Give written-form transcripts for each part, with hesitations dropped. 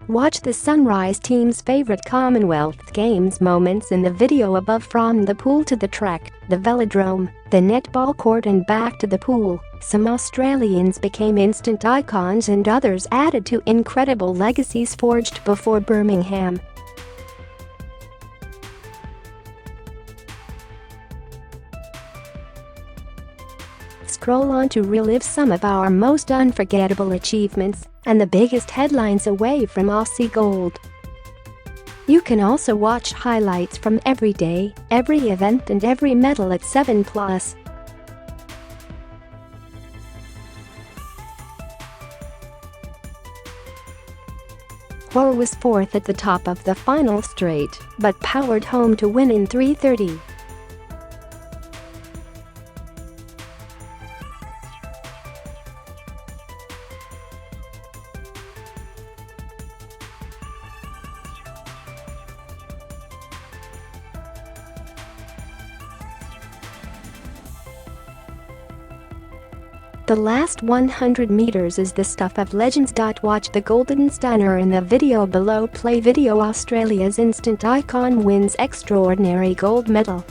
Watch the Sunrise team's favorite Commonwealth Games moments in the video above. From the pool to the track, the velodrome, the netball court and back to the pool, some Australians became instant icons and others added to incredible legacies forged before Birmingham. Scroll on to relive some of our most unforgettable achievements and the biggest headlines away from Aussie gold. You can also watch highlights from every day, every event and every medal at 7plus. Hoare was fourth at the top of the final straight, but powered home to win in 3:30. The last 100 meters is the stuff of legends. Watch the golden stunner in the video below. Play video. Australia's instant icon wins extraordinary gold medal.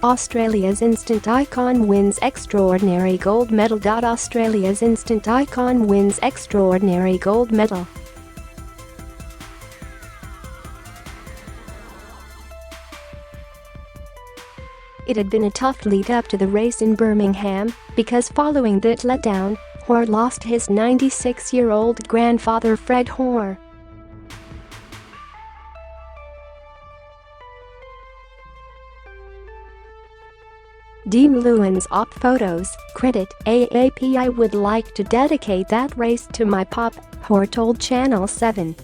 Australia's instant icon wins extraordinary gold medal. Australia's instant icon wins extraordinary gold medal. It had been a tough lead-up to the race in Birmingham, because following that letdown, Hoare lost his 96-year-old grandfather Fred Hoare. Dean Lewin's op photos credit AAP. I would like to dedicate that race to my pop, Hoare told Channel 7.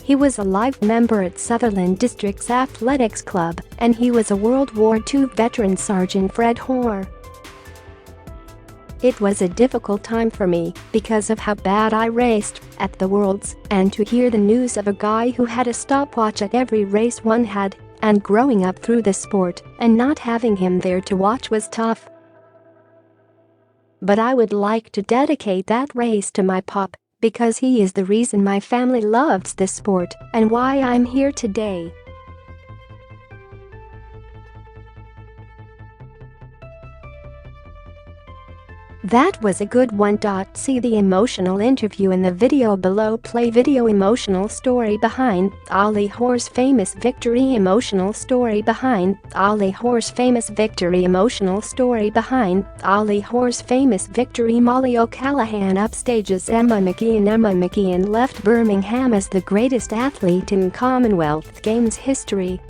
He was a live member at Sutherland District's Athletics Club, and he was a World War II veteran. Sergeant Fred Hoare. It was a difficult time for me because of how bad I raced at the Worlds, and to hear the news of a guy who had a stopwatch at every race one had, and growing up through the sport and not having him there to watch was tough. But I would like to dedicate that race to my pop, because he is the reason my family loves this sport and why I'm here today. That was a good one. See the emotional interview in the video below. Play video. Emotional story behind Ollie Hoare's famous victory. Emotional story behind Ollie Hoare's famous victory. Emotional story behind Ollie Hoare's famous victory. Molly O'Callaghan upstages Emma McKeon. Emma McKeon left Birmingham as the greatest athlete in Commonwealth Games history.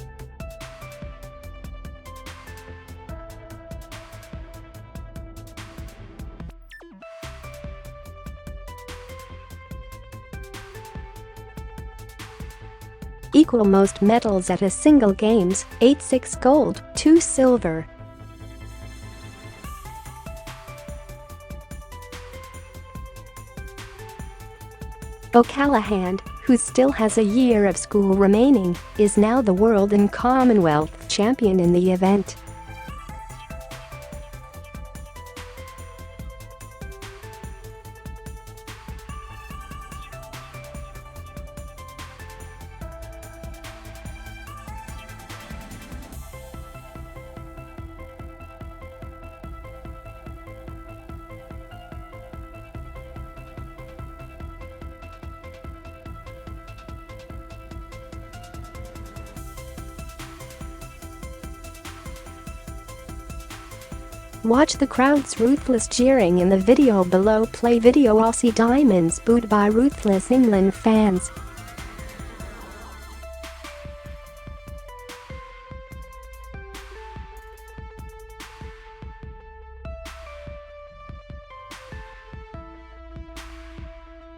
Equal most medals at a single games, 86 gold, 2 silver. O'Callaghan, who still has a year of school remaining, is now the world and Commonwealth champion in the event. Watch the crowd's ruthless cheering in the video below. Play video. Aussie diamonds booed by ruthless England fans.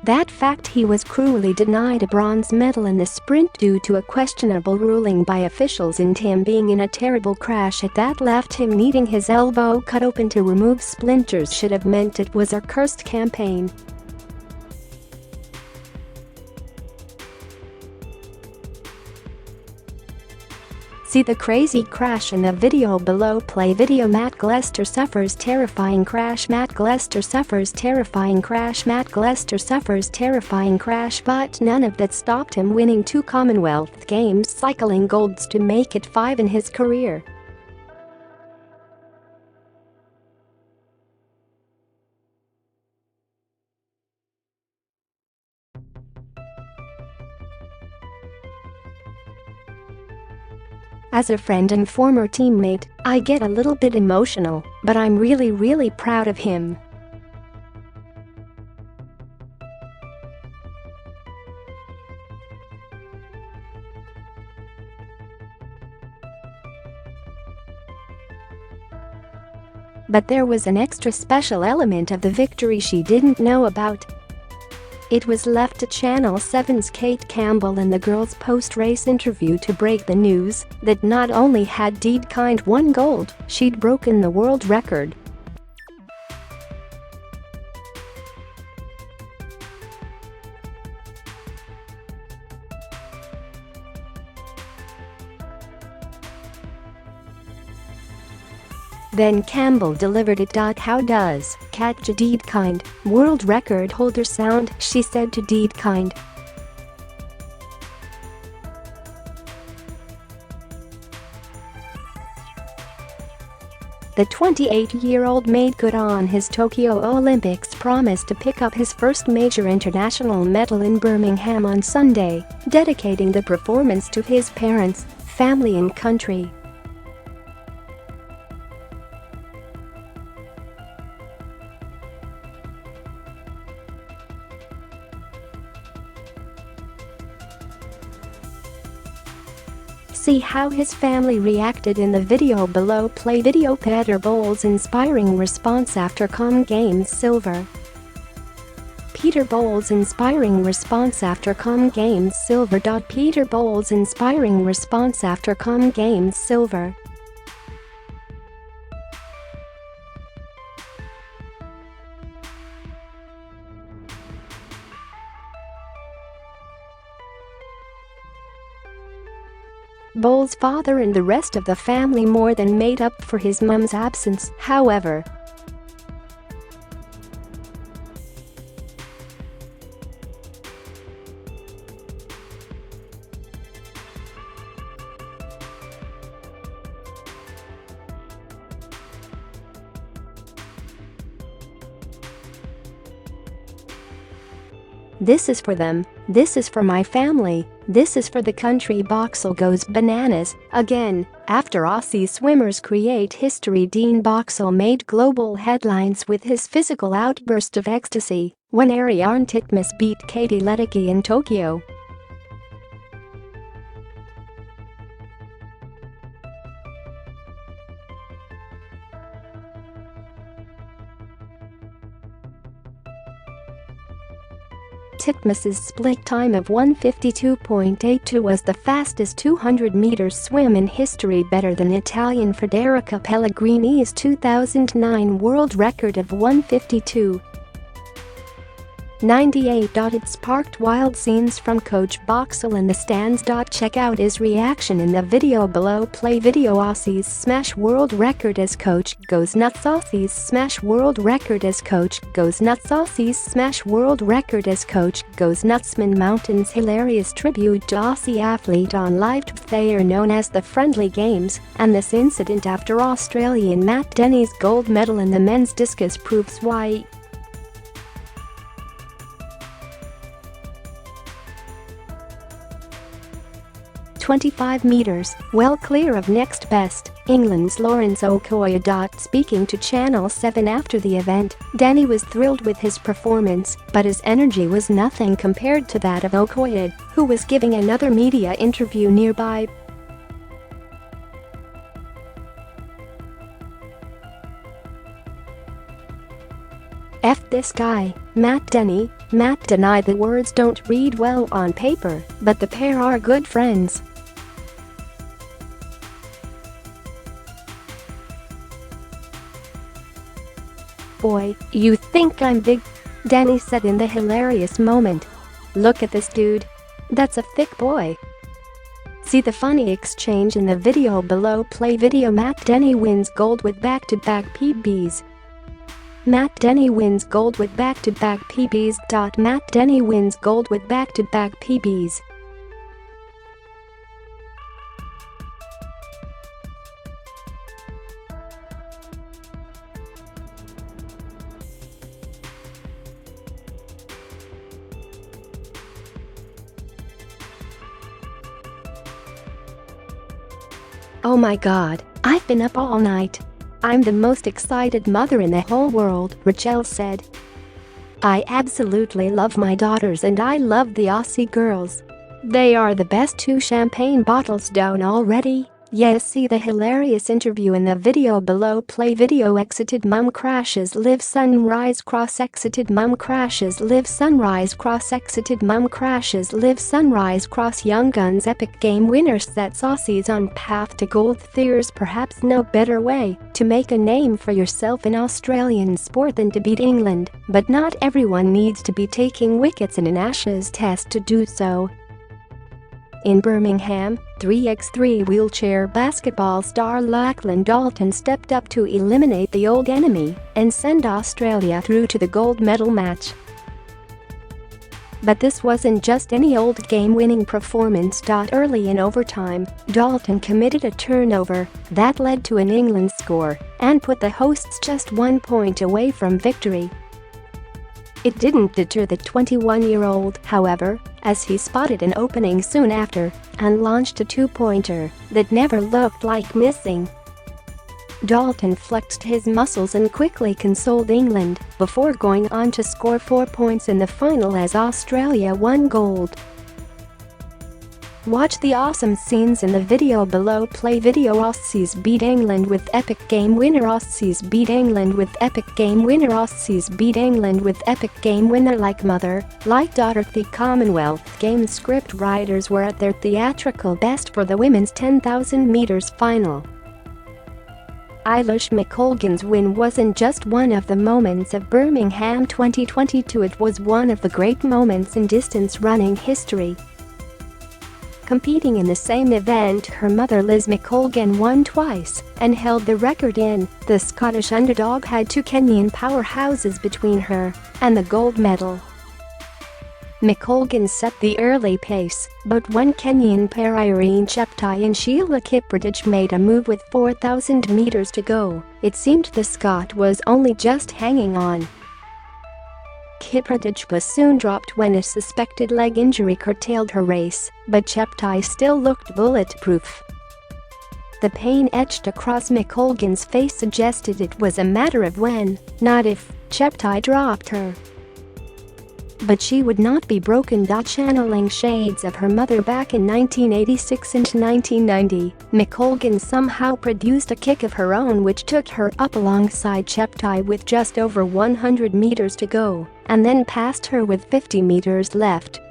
That fact he was cruelly denied a bronze medal in the sprint due to a questionable ruling by officials and him being in a terrible crash that left him needing his elbow cut open to remove splinters should have meant it was a cursed campaign. See the crazy crash in the video below. Play video. Matt Glester suffers terrifying crash. Matt Glester suffers terrifying crash. Matt Glester suffers terrifying crash, but none of that stopped him winning 2 Commonwealth Games cycling golds to make it 5 in his career. As a friend and former teammate, I get a little bit emotional, but I'm really proud of him. But there was an extra special element of the victory she didn't know about. It was left to Channel 7's Kate Campbell in the girls' post-race interview to break the news that not only had Dedekind won gold, she'd broken the world record. Then Campbell delivered it. How does Katja Dedekind, world record holder, sound? She said to Dedekind. The 28-year-old made good on his Tokyo Olympics promise to pick up his first major international medal in Birmingham on Sunday, dedicating the performance to his parents, family and country. See how his family reacted in the video below. Play video. Peter Bowles' inspiring response after Commonwealth Games silver. Peter Bowles' inspiring response after Commonwealth Games silver. Peter Bowles' inspiring response after Commonwealth Games silver. Bowles' father and the rest of the family more than made up for his mum's absence, however. This is for them, this is for my family, this is for the country. Boxall goes bananas again after Aussie swimmers create history. Dean Boxall made global headlines with his physical outburst of ecstasy when Ariarne Titmus beat Katie Ledecky in Tokyo. Titmus's split time of 1:52.82 was the fastest 200 meters swim in history, better than Italian Federica Pellegrini's 2009 world record of 1:52.98. It sparked wild scenes from Coach Boxall in the stands. Check out his reaction in the video below. Play video. Aussies smash world record as coach goes nuts. Aussies smash world record as coach goes nuts. Aussies smash world record as coach goes nuts. Man Mountain's hilarious tribute to Aussie athlete on live. They are known as the Friendly Games, and this incident after Australian Matt Denny's gold medal in the men's discus proves why. 25 meters, well clear of next best, England's Lawrence Okoye. Speaking to Channel 7 after the event, Denny was thrilled with his performance, but his energy was nothing compared to that of Okoye, who was giving another media interview nearby. F this guy, Matt Denny. Matt denied the words don't read well on paper, but the pair are good friends. Boy, you think I'm big? Denny said in the hilarious moment. Look at this dude. That's a thick boy. See the funny exchange in the video below. Play video. Matt Denny wins gold with back-to-back PBs. Matt Denny wins gold with back-to-back PBs. Matt Denny wins gold with back-to-back PBs. Oh my god, I've been up all night. I'm the most excited mother in the whole world, Rachel said. I absolutely love my daughters and I love the Aussie girls. They are the best. 2 champagne bottles down already. Yes, see the hilarious interview in the video below. Play video. Exited mum crashes live sunrise cross. Exited mum crashes live sunrise cross. Exited mum crashes live sunrise cross. Young Guns epic game winner sets Aussies on path to gold. There's perhaps no better way to make a name for yourself in Australian sport than to beat England, but not everyone needs to be taking wickets in an Ashes test to do so. In Birmingham, 3x3 wheelchair basketball star Lachlan Dalton stepped up to eliminate the old enemy and send Australia through to the gold medal match. But this wasn't just any old game-winning performance. Early in overtime, Dalton committed a turnover that led to an England score and put the hosts just 1 point away from victory. It didn't deter the 21-year-old, however, as he spotted an opening soon after and launched a 2-pointer that never looked like missing. Dalton flexed his muscles and quickly consoled England before going on to score 4 points in the final as Australia won gold. Watch the awesome scenes in the video below. Play video. Aussies beat England with epic game winner. Aussies beat England with epic game winner. Aussies beat England with epic game winner. Like mother, like daughter. The Commonwealth Games script writers were at their theatrical best for the women's 10,000 meters final. Eilish McColgan's win wasn't just one of the moments of Birmingham 2022, it was one of the great moments in distance running history. Competing in the same event, her mother Liz McColgan won twice and held the record in. The Scottish underdog had 2 Kenyan powerhouses between her and the gold medal. McColgan set the early pace, but one Kenyan pair, Irene Cheptai and Sheila Kiprotich, made a move with 4,000 meters to go. It seemed the Scot was only just hanging on. Kiprotich was soon dropped when a suspected leg injury curtailed her race, but Cheptai still looked bulletproof. The pain etched across McColgan's face suggested it was a matter of when, not if, Cheptai dropped her. But she would not be broken. Channeling shades of her mother back in 1986 and 1990, McColgan somehow produced a kick of her own which took her up alongside Cheptai with just over 100 meters to go, and then passed her with 50 meters left.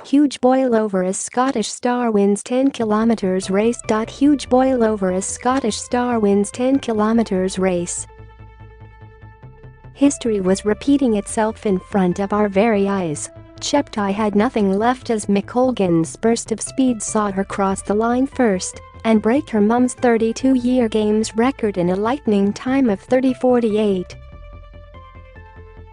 Huge boil over as Scottish star wins 10 km race. Huge boil over as Scottish star wins 10 km race. History was repeating itself in front of our very eyes. Cheptai had nothing left as McColgan's burst of speed saw her cross the line first and break her mum's 32-year games record in a lightning time of 30:48.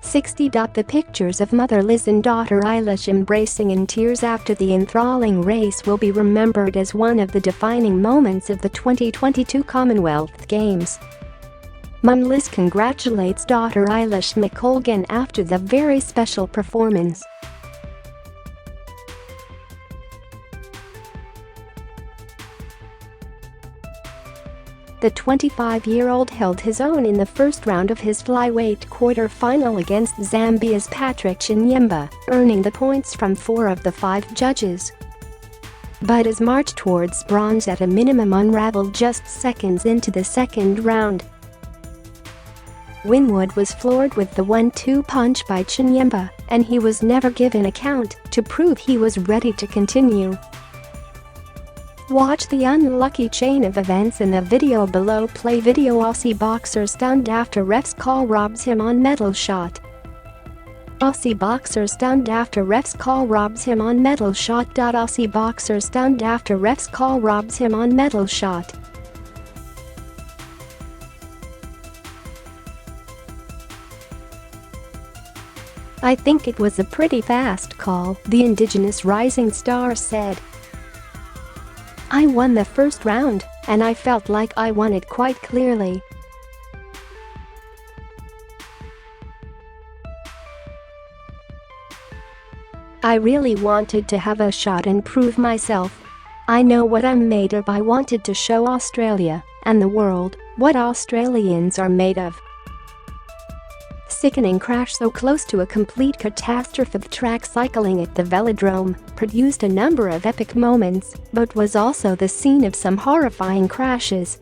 60. The pictures of mother Liz and daughter Eilish embracing in tears after the enthralling race will be remembered as one of the defining moments of the 2022 Commonwealth Games. Mum Liz congratulates daughter Eilish McColgan after the very special performance. The 25-year-old held his own in the first round of his flyweight quarter-final against Zambia's Patrick Chinyemba, earning the points from 4 of the 5 judges. But his march towards bronze at a minimum unraveled just seconds into the second round. Winwood was floored with the 1-2 punch by Chinyemba, and he was never given a count to prove he was ready to continue. Watch the unlucky chain of events in the video below. Play video. Aussie boxer stunned after ref's call robs him on medal shot. Aussie boxer stunned after ref's call robs him on medal shot. Aussie boxer stunned after ref's call robs him on medal shot. "I think it was a pretty fast call," the Indigenous rising star said. "I won the first round, and I felt like I won it quite clearly. I really wanted to have a shot and prove myself. I know what I'm made of. I wanted to show Australia and the world what Australians are made of." Sickening crash so close to a complete catastrophe. Track cycling at the velodrome produced a number of epic moments, but was also the scene of some horrifying crashes.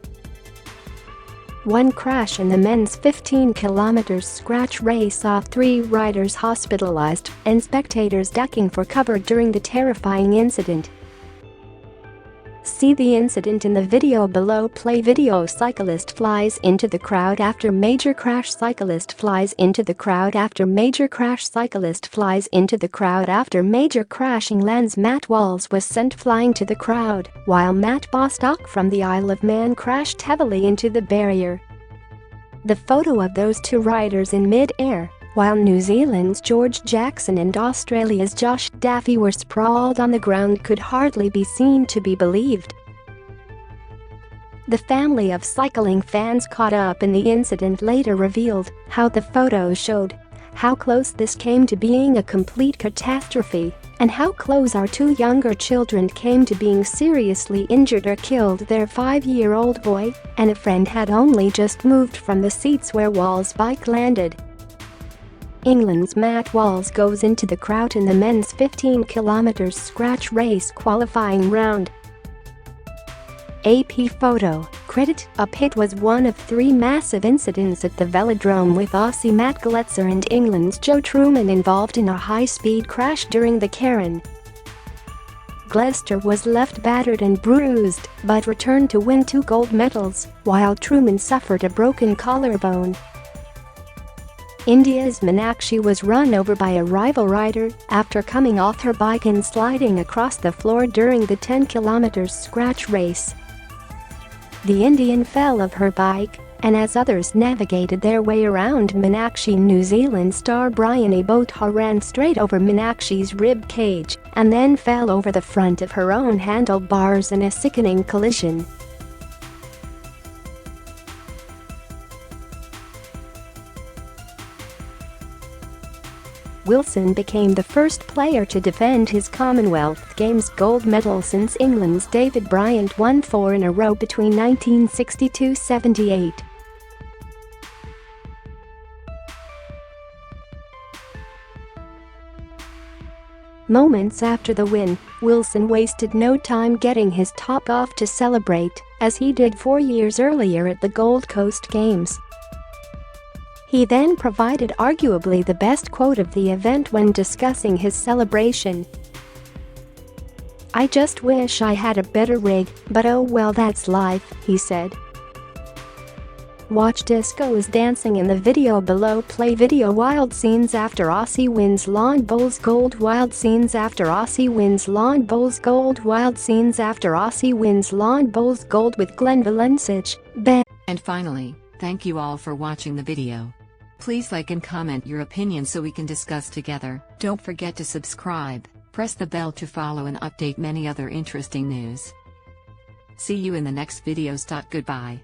One crash in the men's 15-kilometer scratch race saw 3 riders hospitalized and spectators ducking for cover during the terrifying incident. See the incident in the video below. Play video. Cyclist flies into the crowd after major crash. Cyclist flies into the crowd after major crash. Cyclist flies into the crowd after major crashing lands. Matt Walls was sent flying to the crowd, while Matt Bostock from the Isle of Man crashed heavily into the barrier. The photo of those 2 riders in mid-air, while New Zealand's George Jackson and Australia's Josh Daffy were sprawled on the ground, could hardly be seen to be believed. The family of cycling fans caught up in the incident later revealed how the photos showed how close this came to being a complete catastrophe, and how close our 2 younger children came to being seriously injured or killed. Their 5-year-old boy and a friend had only just moved from the seats where Wall's bike landed. England's Matt Walls goes into the crowd in the men's 15-kilometer scratch race qualifying round. AP photo. Credit. A pit was one of 3 massive incidents at the velodrome, with Aussie Matt Gletzer and England's Joe Truman involved in a high-speed crash during the Karen. Gletzer was left battered and bruised, but returned to win 2 gold medals, while Truman suffered a broken collarbone. India's Meenakshi was run over by a rival rider after coming off her bike and sliding across the floor during the 10-kilometer scratch race. The Indian fell off her bike, and as others navigated their way around Meenakshi, New Zealand star Bryony Botha ran straight over Meenakshi's rib cage and then fell over the front of her own handlebars in a sickening collision. Wilson became the first player to defend his Commonwealth Games gold medal since England's David Bryant won 4 in a row between 1962–78. Moments after the win, Wilson wasted no time getting his top off to celebrate, as he did 4 years earlier at the Gold Coast Games. He then provided arguably the best quote of the event when discussing his celebration. "I just wish I had a better rig, but oh well, that's life," he said. Watch Disco's dancing in the video below. Play video. Wild scenes after Aussie wins Lawn Bowls gold. Wild scenes after Aussie wins Lawn Bowls gold. Wild scenes after Aussie wins Lawn Bowls gold with Glenn Valencic. And finally, thank you all for watching the video. Please like and comment your opinion so we can discuss together. Don't forget to subscribe, press the bell to follow and update many other interesting news. See you in the next videos. Goodbye.